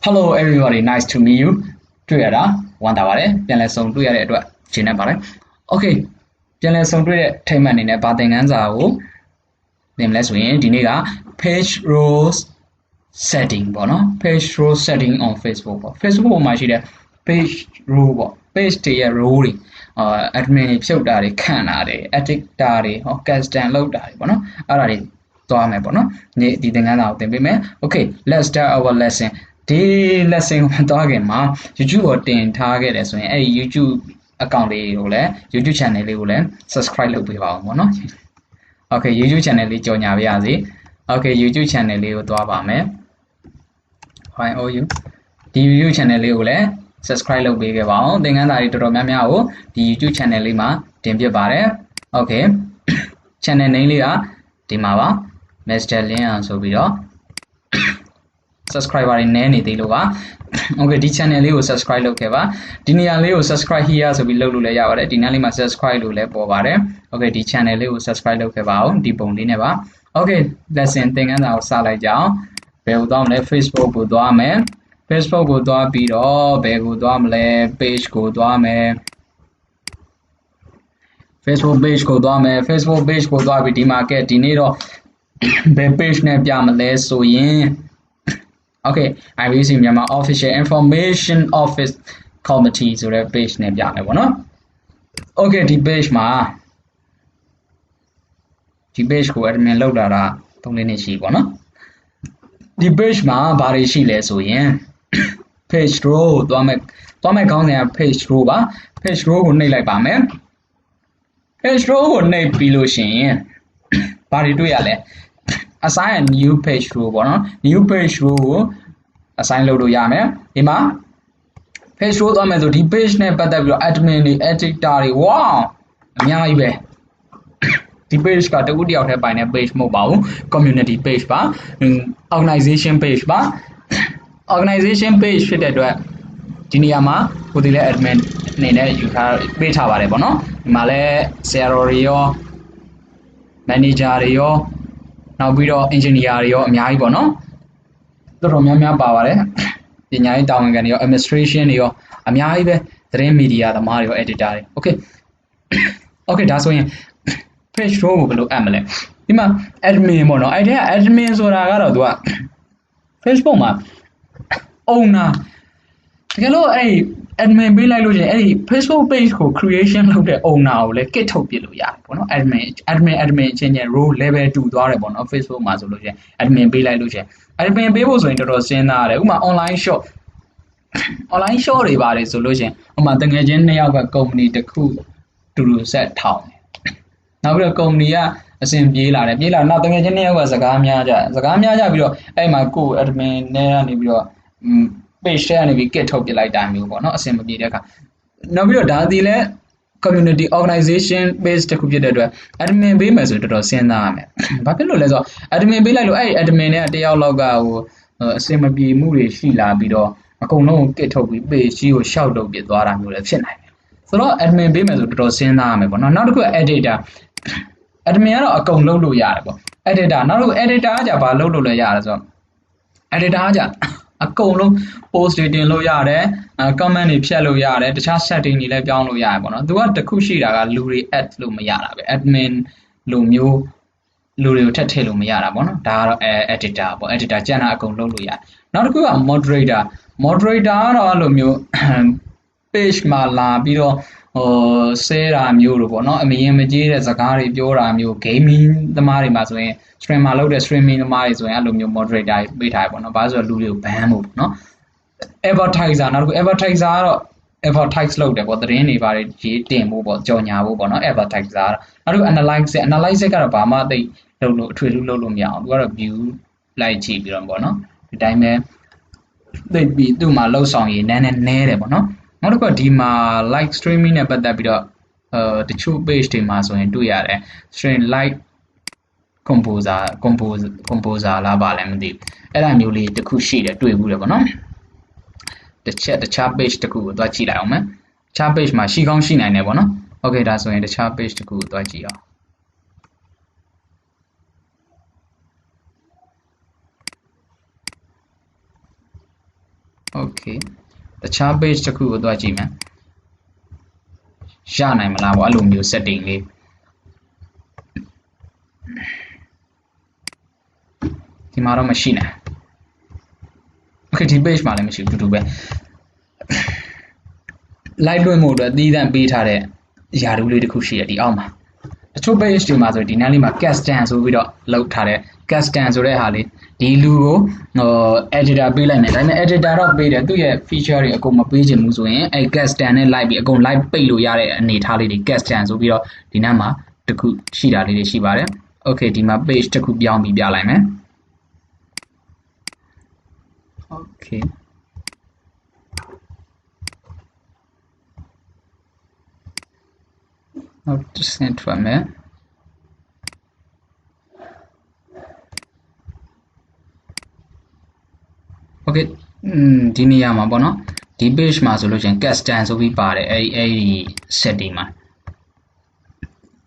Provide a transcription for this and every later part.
Hello everybody, nice to meet you. တွေ့ရတာဝမ်းသာပါတယ်ပြန်လည်ဆုံတွေ့ရတဲ့အတွက်ရှင်းနေပါတယ် Okay ပြန်လည်ဆုံတွေ့တဲ့ထိတ်မှတ်အနေနဲ့ဗာသင်ခန်းစာကိုသင်မလဲဆိုရင်ဒီနေ့က page rows setting ပေါ့နော် page row setting on Facebook ပေါ့ Facebook ပေါ်မှာရှိတဲ့ page row ပေါ့ page တွေရဲ့ row တွေadmin တွေဖြုတ်တာတွေခန့်တာတွေ editor တွေဟော custom လုပ်တာတွေပေါ့နော်အဲ့ဒါတွေသွားမယ်ပေါ့နော်ဒီသင်ခန်းစာကိုသင်ပေးမယ် Okay let's start our lesson ဒီ lesson ကိုသွားခင်မှာ YouTube ကိုတင်ထားခဲ့တယ်ဆိုရင်အဲ့ဒီ YouTube account လေးကိုလည်း YouTube channel လေးကိုလည်း subscribe လုပ်ပေးပါဦးပေါ့နော် Okay YouTube channel လေးကြော်ညာပေးရစီ Okay YouTube channel လေးကိုသွားပါမယ် Fine all you ဒီ YouTube channel လေးကိုလည်း subscribe လုပ်ပေးခဲ့ပါအောင်သင်ခန်းစာတွေတော်တော်များများကိုဒီ YouTube channel လေးမှာတင်ပြပါတယ် Okay channel name လေးကဒီမှာပါ Mr. Lin ဆိုပြီးတော့ subscriber တွေနည်းနေသေးလို့ပါ Okay ဒီ channel လေးကို subscribe လုပ်ခဲ့ပါဒီနေရာလေးကို subscribe here ဆိုပြီးလုပ်လို့လည်းရပါတယ်ဒီနားလေးမှာ subscribe လို့လည်းပေါ်ပါတယ် Okay ဒီ channel လေးကို subscribe လုပ်ခဲ့ပါအောင်ဒီပုံလေးနဲ့ပါ Okay lesson သင်ခန်းစာကိုစလိုက်ကြအောင်ဘယ်ကိုသွားမလဲ Facebook ကိုသွားမယ် Facebook ကိုသွားပြီးတော့ဘယ်ကိုသွားမလဲ page ကိုသွားမယ် Facebook page ကိုသွားမယ် Facebook page ကိုသွားပြီးဒီမှာကဲဒီနေ့တော့ဘယ် page နဲ့ပြမလဲဆိုရင် Okay IBC မြန်မာ official information office committee ဆိုတဲ့ page နဲ့ပြမယ်ပေါ့နော် Okay ဒီ page မှာဒီ page ကို admin လောက်လာတာ3နှစ်ရှိပေါ့နော်ဒီ page မှာဘာတွေရှိလဲဆိုရင် page row သွားမယ်ခေါင်းစဉ်က page row ပါ page row ကိုနှိပ်လိုက်ပါမယ် page row ကိုနှိပ်ပြီးလို့ရှိရင်ဘာတွေတွေ့ရလဲ assign a new page row ပေါ့နော် new page row ကို assign လုပ်လို့ရမယ်ဒီမှာ page row သွားမယ်ဆိုဒီ page နဲ့ပတ်သက်ပြီးတော့ admin တွေ editor တွေ wow အများကြီးပဲဒီ page ကတခုတယောက်ထဲပိုင်တဲ့ page မဟုတ်ပါဘူး community page ပါ organization page ပါ organization page ဖြစ်တဲ့အတွက်ဒီနေရာမှာကိုဒီလဲ admin အနေနဲ့ယူထားပေးထားပါတယ်ပေါ့နော်ဒီမှာလဲ CRO တွေရော manager တွေရောနောက်ပြီးတော့ engineer တွေရောအများကြီးပေါ့နော်တော်တော်များများပါပါတယ်ပညာရေးတာဝန်ခံတွေရော administration တွေရောအများကြီးပဲသတင်းမီဒီယာသမားတွေရော editor တွေ okay okay ဒါဆိုရင် page row ကိုဘယ်လိုအပ်မလဲဒီမှာ admin ပေါ့နော်အဲ့ဒီက admin ဆိုတာကတော့သူက Facebook မှာ owner တကယ်လို့အဲ့ admin ပေးလိုက်လို့ရှိရင်အဲ့ဒီ Facebook page ကို creation လုပ်တဲ့ owner ကိုလည်း kit ထုတ်ပြလို့ရတယ်ပေါ့နော် admin ချင်းချင်း role level 2သွားတယ်ပေါ့နော် Facebook မှာဆိုလို့ရှိရင် admin ပေးလိုက်လို့ရှိရင် admin ပေးဖို့ဆိုရင်တော်တော်စဉ်းစားရတယ်ဥပမာ online shop တွေပါတယ်ဆိုလို့ရှိရင်ဥပမာတကယ်ချင်း2ယောက်က company တစ်ခုတူတူဆက်ထောင်တယ်နောက်ပြီးတော့ company ကအဆင်ပြေးလာတယ်နောက်တကယ်ချင်း2ယောက်ကစကားများကြပြီးတော့အဲ့မှာကို admin နဲ့ကနေပြီးတော့page ထဲကနေပြီး kit ထုတ်ပြလိုက်တာမျိုးပေါ့နော်အဆင်မပြေတဲ့အခါနောက်ပြီးတော့ဒါဒီလဲ community organization base တခုဖြစ်တဲ့အတွက် admin ပေးမယ်ဆိုတော့တော်တော်စဉ်းစားရမယ်ဘာဖြစ်လို့လဲဆိုတော့ admin ပေးလိုက်လို့အဲ့ admin နဲ့တယောက်လောက်ကဟိုအဆင်မပြေမှုတွေရှိလာပြီးတော့အကုန်လုံးကို kit ထုတ်ပြီး page ကြီးကိုရှောက်လုပ်ပြသွားတာမျိုးလည်းဖြစ်နိုင်တယ်ဆိုတော့ admin ပေးမယ်ဆိုတော်တော်စဉ်းစားရမယ်ပေါ့နော်နောက်တစ်ခု editor admin ကတော့အကုန်လုပ်လို့ရတယ်ပေါ့ editor နောက်တစ်ခု editor ကじゃဘာလုပ်လို့လဲရတယ်ဆိုတော့ editor ကじゃအကုန်လုံး post တွေတင်လို့ရတယ် comment တွေဖြတ်လို့ရတယ်တခြား setting တွေလည်းပြောင်းလို့ရတယ်ပေါ့နော်သူကတခုရှိတာကလူတွေ add လို့မရတာပဲ admin လိုမျိုးလူတွေကိုထပ်ထည့်လို့မရတာပေါ့နော်ဒါကတော့ editor ပေါ့ editor ကျန်တာအကုန်လုပ်လို့ရတယ်နောက်တစ်ခုက moderator ကတော့အဲ့လိုမျိုး page မှာလာပြီးတော့ဆဲတာမျိုးလို့ပေါ့နော်အမြင်မကြီးတဲ့စကားတွေပြောတာမျိုး gaming သမားတွေမှာဆိုရင် streamer လုပ်တဲ့ streaming သမားတွေဆိုရင်အဲ့လိုမျိုး moderator ပေးထားရပေါ့နော်ဘာလို့ဆိုတော့လူတွေကို ban ဖို့ပေါ့နော် advertiser နောက်တစ်ခု advertiser ကတော့ advertise လုပ်တယ်ပေါ့သတင်းတွေပါတယ်ရေးတင်ဖို့ပေါ့ကြော်ညာဖို့ပေါ့နော် advertiser နောက်တစ်ခု analyze ကတော့ဘာမှသိလုပ်လို့အထွေထူးလုပ်လို့မရအောင်သူကတော့ view လိုက်ကြည့်ပြီးတော့ပေါ့နော်ဒီတိုင်းပဲသိပြီးသူ့မှာလှုပ်ဆောင်ရည်နည်းတယ်ပေါ့နော်နောက်တစ်ခုကဒီမှာ live streaming နဲ့ပတ်သက်ပြီးတော့တချို့ page တွေမှာဆိုရင်တွေ့ရတယ် stream live composer လားပါလဲမသိဘူးအဲ့ဒါမျိုးလေးတစ်ခုရှိတယ်တွေ့ဘူးတယ်ပေါ့နော်တခြား page တစ်ခုကိုသွားကြည့်လိုက်အောင်မယ်တခြား page မှာရှိကောင်းရှိနိုင်တယ်ပေါ့နော် Okay ဒါဆိုရင်တခြား page တစ်ခုကိုသွားကြည့်အောင် okay တခြား page တစ်ခုကိုသွားကြည့်မယ်ရနိုင်မလားပေါ့အဲ့လိုမျိုး setting လေးဒီမှာတော့မရှိနဲ့ okay ဒီ page မှာလည်းမရှိဘူးတူတူပဲ live လွှင့်မှုအတွက်သီးသန့်ပေးထားတဲ့ယာတူးလေးတစ်ခုရှိတယ်ဒီအောက်မှာတချို့ page တွေမှာဆိုဒီနားလေးမှာ custom ဆိုပြီးတော့လောက်ထားတဲ့ custom ဆိုတဲ့ဟာလေးဒီလူကိုeditor ပေးလိုက်မယ်ဒါပေမဲ့ editor တော့ပေးတယ်သူ့ရဲ့ feature တွေအကုန်မပေးချင်ဘူးဆိုရင်အဲ့ custom နဲ့ live ပြီးအကုန် live ပိတ်လို့ရတဲ့အနေထားလေးတွေ custom ဆိုပြီးတော့ဒီနားမှာတစ်ခုရှိတာလေးတွေရှိပါတယ် okay ဒီမှာ page တစ်ခုပြောင်းပြီးပြလိုက်မယ် okayနောက်တစ်ဆင့်ထွက်မယ် okay ဒီနေရာမှာပေါ့နော်ဒီ page မှာဆိုလို့ရှိရင် custom ဆိုပြီးပါတယ်အဲ့ဒီ setting မှာ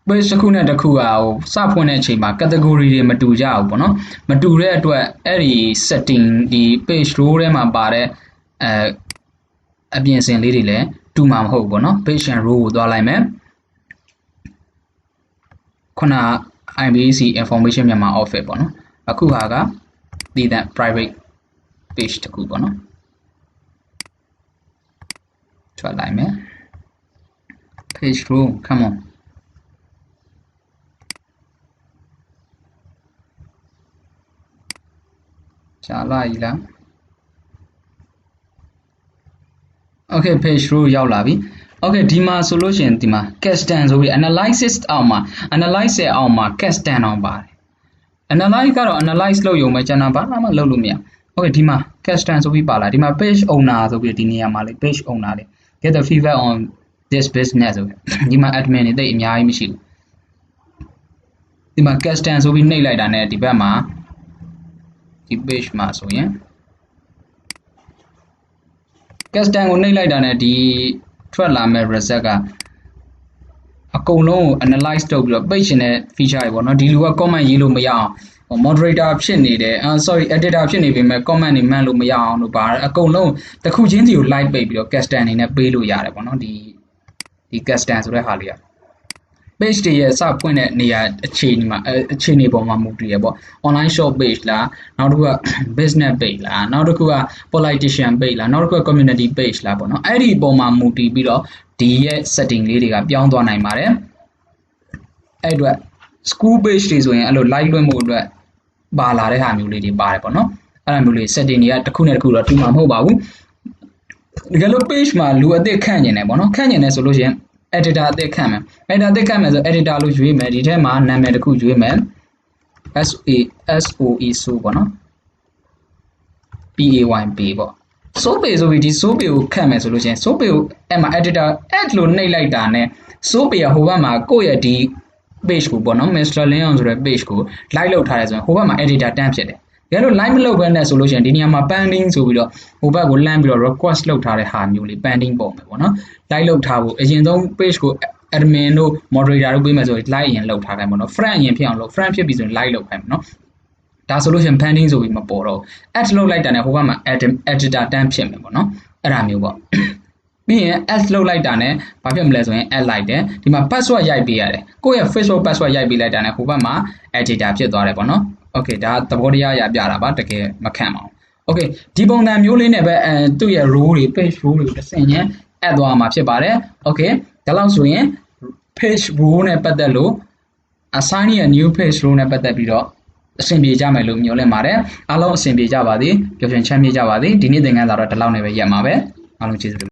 page တစ်ခုနဲ့တစ်ခုကဟိုစဖွင့်တဲ့အချိန်မှာ category တွေမတူကြဘူးပေါ့နော်မတူတဲ့အတွက်အဲ့ဒီ setting ဒီ page row ထဲမှာပါတဲ့အပြင်အစင်လေးတွေလည်းတူမှာမဟုတ်ဘူးပေါ့နော် page and row ကိုသွားလိုက်မယ်ခုန IBC information မြန်မာ office ပေါ့နော်အခုဟာကတည်တဲ့ private page တစ်ခုပေါ့နော်ထွက်လိုက်မယ် page row come onကြာလာပြီလား okay page row ရောက်လာပြီ okay ဒီမှာဆိုလို့ရှိရင်ဒီမှာ custom ဆိုပြီး analysis အောက်မှာ analyze ရဲ့အောက်မှာ custom အောင်ပါတယ် analyze ကတော့ analyze လုပ်ရုံပဲကျွန်တော်ဘာမှလုပ်လို့မရ okay ဒီမှာ custom ဆိုပြီးပါလာဒီမှာ page owner ဆိုပြီးဒီနေရာမှာလေ page owner လေ get the feedback on this business ဆိုဒီမှာ admin တွေတိတ်အများကြီးမရှိဘူးဒီမှာ custom ဆိုပြီးနှိပ်လိုက်တာနဲ့ဒီဘက်မှာဒီ page မှာဆိုရင် custom ကိုနှိပ်လိုက်တာနဲ့ဒီထွက်လာမဲ့ result ကအကုန်လုံးကို analyze လုပ်ပြီးတော့ page နဲ့ feature တွေပေါ့နော်ဒီလူက comment ရေးလို့မရအောင် moderator ဖြစ်နေတယ်sorry editor ဖြစ်နေပေမဲ့ comment တွေမှန်လို့မရအောင်လို့ပါအကုန်လုံးတစ်ခုချင်းစီကို live ပိတ်ပြီးတော့ custom အနေနဲ့ပေးလို့ရတယ်ပေါ့နော်ဒီ custom ဆိုတဲ့ဟာလေးက page တွေရဲ့စဖွင့်တဲ့နေရာအခြေအနေပေါ်မှာမူတည်ရပေါ့ online shop page လားနောက်တစ်ခုက business page လားနောက်တစ်ခုက politician page လားနောက်တစ်ခုက community page လားပေါ့နော်အဲ့ဒီပုံမှာမူတည်ပြီးတော့ဒီရဲ့ setting လေးတွေကပြောင်းသွားနိုင်ပါတယ်အဲ့အတွက် school page တွေဆိုရင်အဲ့လို live လွှင့်မှုအတွက်ပါလာတဲ့ဟာမျိုးလေးတွေပါတယ်ပေါ့နော်အဲ့ဒါမျိုးလေး setting တွေကတစ်ခုနဲ့တစ်ခုတော့တူမှာမဟုတ်ပါဘူးဒီကလို page မှာလူအသစ်ခန့်ကျင်တယ်ပေါ့နော်ခန့်ကျင်တယ်ဆိုလို့ရှိရင် editor အသစ်ခန့်မယ် editor အသစ်ခန့်မယ်ဆို editor လို့ရွေးမယ်ဒီထဲမှာနာမည်တစ်ခုရွေးမယ် SOE ဆိုပေါ့နော် PAYP ပေါ့ sope ဆိုပြီးဒီ sope ကိုခန့်မယ်ဆိုလို့ရှိရင် sope ကိုအဲ့မှာ editor add လို့နှိပ်လိုက်တာနဲ့ sope ရဟိုဘက်မှာကိုယ့်ရဲ့ဒီ page ကိုပေါ့နော် Mr. Leon ဆိုတဲ့ page ကို live လုပ်ထားတယ်ဆိုရင်ဟိုဘက်မှာ editor တန်းဖြစ်တယ်ဒါလို့ live မလုပ်ဘဲနဲ့ဆိုလို့ရှိရင်ဒီနေရာမှာ pending ဆိုပြီးတော့ဟိုဘက်ကိုလှမ်းပြီးတော့ request လုပ်ထားတဲ့ဟာမျိုးလေး pending ပုံပဲပေါ့နော် live လုပ်ထားဖို့အရင်ဆုံး page ကို admin တို့ moderator တို့ပေးမယ်ဆိုရင် live အရင်လုပ်ထားခိုင်းပေါ့နော် friend အရင်ဖြစ်အောင်လုပ် friend ဖြစ်ပြီဆိုရင် live လုပ်ခိုင်းပေါ့နော်ဒါဆိုလို့ရှိရင် pending ဆိုပြီးမပေါ်တော့ add လုပ်လိုက်တာနဲ့ဟိုဘက်မှာ editor တန်းဖြစ်မယ်ပေါ့နော်အဲ့ဒါမျိုးပေါ့ပြီးရင် add လုပ်လိုက်တာနဲ့ဘာဖြစ်မလဲဆိုရင် add လိုက်တယ်ဒီမှာ password ရိုက်ပေးရတယ်ကိုယ့်ရဲ့ Facebook password ရိုက်ပေးလိုက်တာနဲ့ဟိုဘက်မှာ editor ဖြစ်သွားတယ်ပေါ့နော် okay ဒါသဘောတရားရပြတာပါတကယ်မခံပါဘူး okay ဒီပုံစံမျိုးလေးနဲ့ပဲသူ့ရဲ့ role တွေ page role တွေကိုတစ်ဆင့်ချင်း add သွားမှာဖြစ်ပါတယ် okay ဒါလောက်ဆိုရင် page role နဲ့ပတ်သက်လို့ assign ရဲ့ new page role နဲ့ပတ်သက်ပြီးတော့အဆင်ပြေကြမယ်လို့မျှော်လင့်ပါတယ်အားလုံးအဆင်ပြေကြပါသည်ပျော်ရွှင်ချမ်းမြေ့ကြပါသည်ဒီနေ့သင်ခန်းစာတော့ဒီလောက်နဲ့ပဲရပ်မှာပဲအားလုံးကျေးဇူး